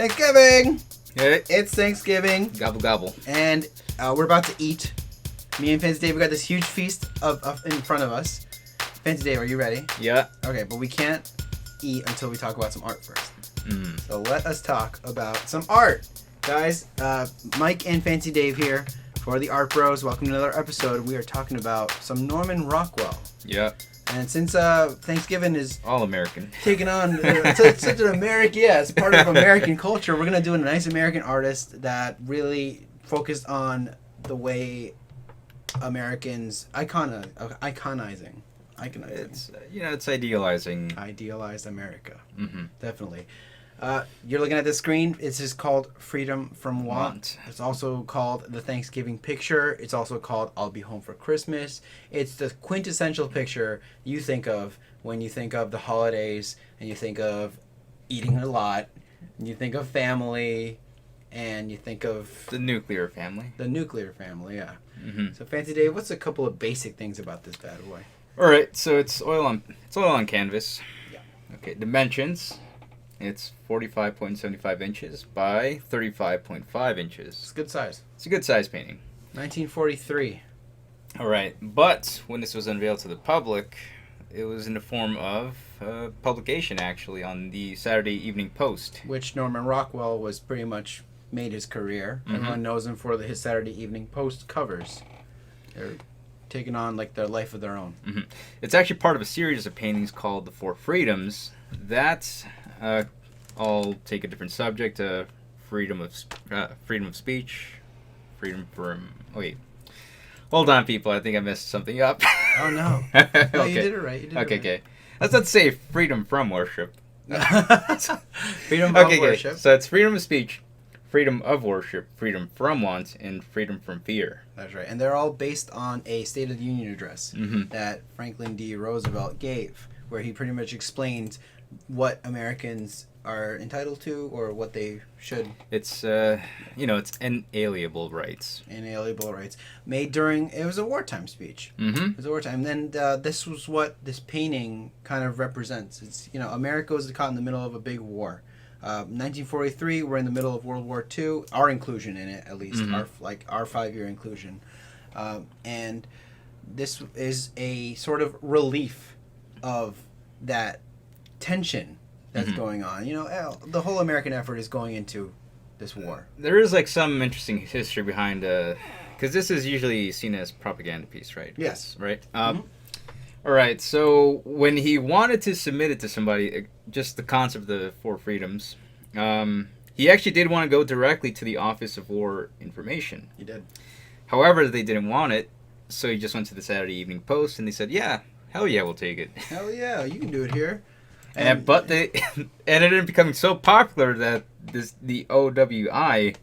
Thanksgiving! Hey. It's Thanksgiving. Gobble gobble. And we're about to eat. Me and Fancy Dave, we got this huge feast in front of us. Fancy Dave, are you ready? Yeah. Okay, but we can't eat until we talk about some art first. So let us talk about some art. Guys, Mike and Fancy Dave here for the Art Bros. Welcome to another episode. We are talking about some Norman Rockwell. Yeah. And since Thanksgiving is all American, taking on such an American, it's part of American culture, we're gonna do a nice American artist that really focused on the way Americans iconizing. It's it's idealizing. Idealized America. Mm-hmm. Definitely. You're looking at the screen. It's just called Freedom from Want. It's also called The Thanksgiving Picture. It's also called I'll Be Home for Christmas. It's the quintessential picture you think of when you think of the holidays and you think of eating a lot and you think of family and you think of... The nuclear family. The nuclear family, yeah. Mm-hmm. So, Fancy Dave, what's a couple of basic things about this bad boy? All right, so it's oil on canvas. Yeah. Okay, dimensions. It's 45.75 inches by 35.5 inches. It's a good size. It's a good size painting. 1943. All right, but when this was unveiled to the public, it was in the form of publication, actually, on the Saturday Evening Post. Which Norman Rockwell was pretty much made his career. Mm-hmm. Everyone knows him for his Saturday Evening Post covers. They're taking on like their life of their own. Mm-hmm. It's actually part of a series of paintings called The Four Freedoms. That's all take a different subject: freedom of speech, freedom from. Wait, hold on, people. I think I messed something up. Oh no! Okay. No, you did it right. Okay. Let's not say freedom from worship. Freedom of worship. So it's freedom of speech, freedom of worship, freedom from want, and freedom from fear. That's right, and they're all based on a State of the Union address that Franklin D. Roosevelt gave, where he pretty much explained what Americans are entitled to or what they should. It's it's inalienable rights. Inalienable rights made during it was a wartime speech. Mm-hmm. It was a wartime. And then this was what this painting kind of represents. It's America was caught in the middle of a big war. 1943, we're in the middle of World War II. Our inclusion in it, at least, our 5-year inclusion, and this is a sort of relief of that tension that's going on. The whole American effort is going into this war. There is some interesting history behind, because this is usually seen as propaganda piece, right? Yes. Right. All right. So when he wanted to submit it to somebody, just the concept of the Four Freedoms, he actually did want to go directly to the Office of War Information. He did. However, they didn't want it, so he just went to the Saturday Evening Post, and they said, "Yeah, hell yeah, we'll take it." Hell yeah, you can do it here. But they ended up becoming so popular that the OWI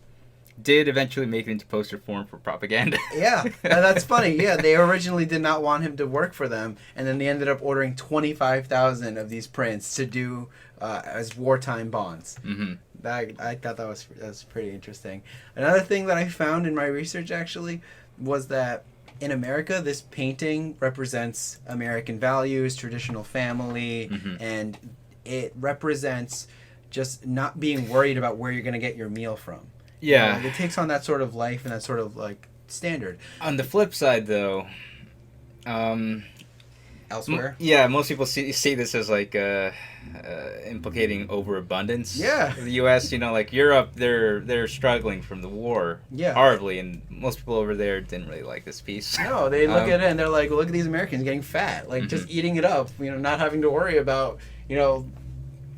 did eventually make it into poster form for propaganda. Yeah, that's funny. Yeah, they originally did not want him to work for them, and then they ended up ordering 25,000 of these prints to do as wartime bonds. Mm-hmm. I thought that was pretty interesting. Another thing that I found in my research actually was that in America, this painting represents American values, traditional family, and it represents just not being worried about where you're going to get your meal from. Yeah. It takes on that sort of life and that sort of standard. On the flip side, though, elsewhere? Most people see this as implicating overabundance. Yeah. The U.S., Europe, they're struggling from the war horribly, and most people over there didn't really like this piece. No, they look at it and they're like, well, look at these Americans getting fat, just eating it up, not having to worry about,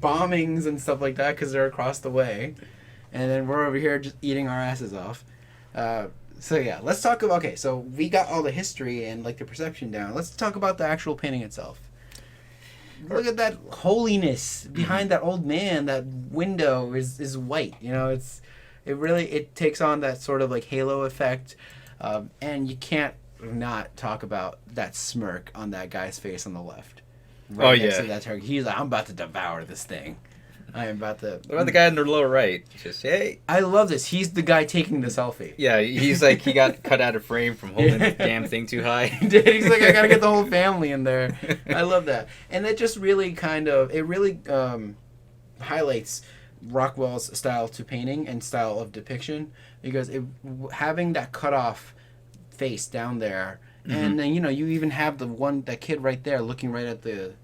bombings and stuff like that because they're across the way. And then we're over here just eating our asses off. So yeah, let's talk about, so we got all the history and the perception down. Let's talk about the actual painting itself. Look at that holiness behind that old man. That window is white. It takes on that sort of halo effect. And you can't not talk about that smirk on that guy's face on the left. Next to that turkey. He's like, I'm about to devour this thing. I am about to... What about the guy in the lower right? Just, hey. I love this. He's the guy taking the selfie. Yeah, he's he got cut out of frame from holding the damn thing too high. He did. He's like, I gotta get the whole family in there. I love that. And it just really highlights Rockwell's style to painting and style of depiction, because having that cut off face down there, and then you even have that kid right there looking right at the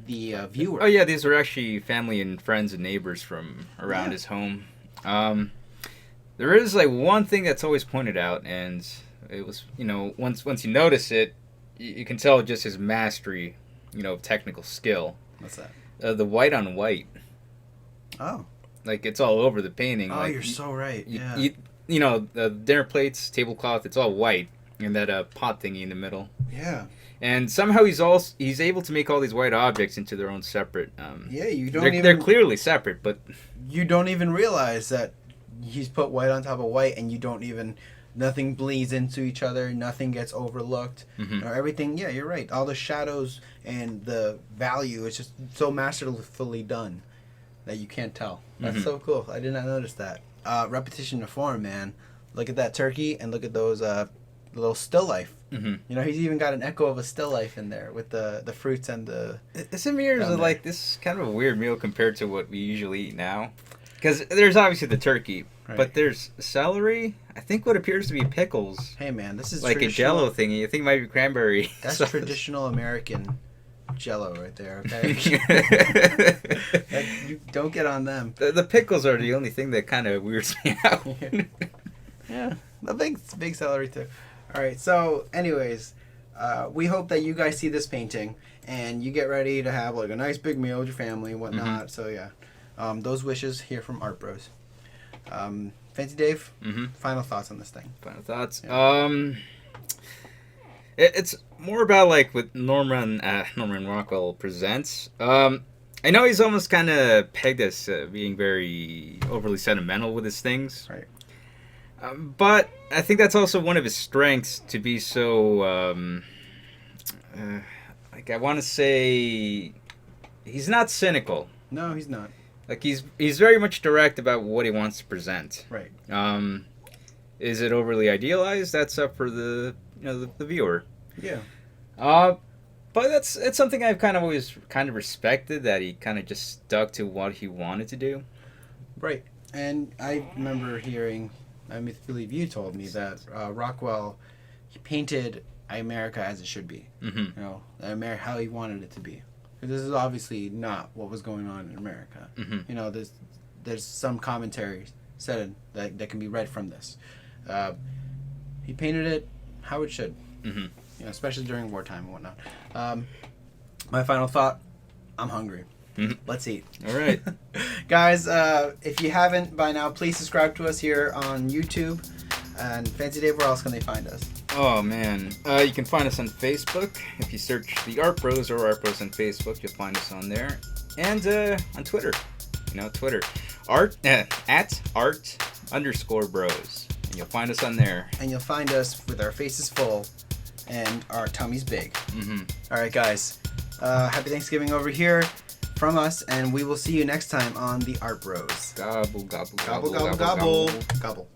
viewer. Oh yeah, these are actually family and friends and neighbors from around his home. There is like one thing that's always pointed out, and it was once you notice it, you can tell just his mastery, of technical skill. What's that? The white on white. Oh. Like, it's all over the painting. Oh, like, you're so right. Yeah. The dinner plates, tablecloth, it's all white, and that pot thingy in the middle. Yeah. And somehow he's able to make all these white objects into their own separate. They're clearly separate, but you don't even realize that he's put white on top of white, and nothing bleeds into each other, nothing gets overlooked, everything. Yeah, you're right. All the shadows and the value is just so masterfully done that you can't tell. That's so cool. I did not notice that. Repetition of form, man. Look at that turkey, and look at those little still life. He's even got an echo of a still life in there with the fruits and the. Some years are like, this is kind of a weird meal compared to what we usually eat now, because there's obviously the turkey, but there's celery. I think what appears to be pickles. Hey man, this is like a Jello thingy. I think it might be cranberry. That's traditional American Jello right there. Okay, you don't get on them. The pickles are the only thing that kind of weirds me out. Yeah, the big celery too. All right, so anyways, we hope that you guys see this painting and you get ready to have like a nice big meal with your family and whatnot. So yeah, those wishes here from Art Bros. Fancy Dave, final thoughts on this thing? Final thoughts. Yeah. It's more about like what Norman Rockwell presents. I know he's almost kind of pegged as being very overly sentimental with his things. Right. But I think that's also one of his strengths, to be so, like, I want to say, he's not cynical. No, he's not. Like, he's very much direct about what he wants to present. Right. Is it overly idealized? That's up for the viewer. Yeah. But it's something I've kind of always kind of respected, that he kind of just stuck to what he wanted to do. Right. And I remember hearing, I believe you told me that Rockwell, he painted America as it should be. How he wanted it to be. This is obviously not what was going on in America. There's some commentary said that can be read from this. He painted it how it should. Especially during wartime and whatnot. My final thought: I'm hungry. Let's eat. All right. Guys, if you haven't by now, please subscribe to us here on YouTube. And Fancy Dave, where else can they find us? Oh, man. You can find us on Facebook. If you search the Art Bros or Art Bros on Facebook, you'll find us on there. And on Twitter. Twitter. At art_bros. And you'll find us on there. And you'll find us with our faces full and our tummies big. All right, guys. Happy Thanksgiving over here from us, and we will see you next time on the Art Bros. Gobble, gobble, gobble, gobble, gobble, gobble.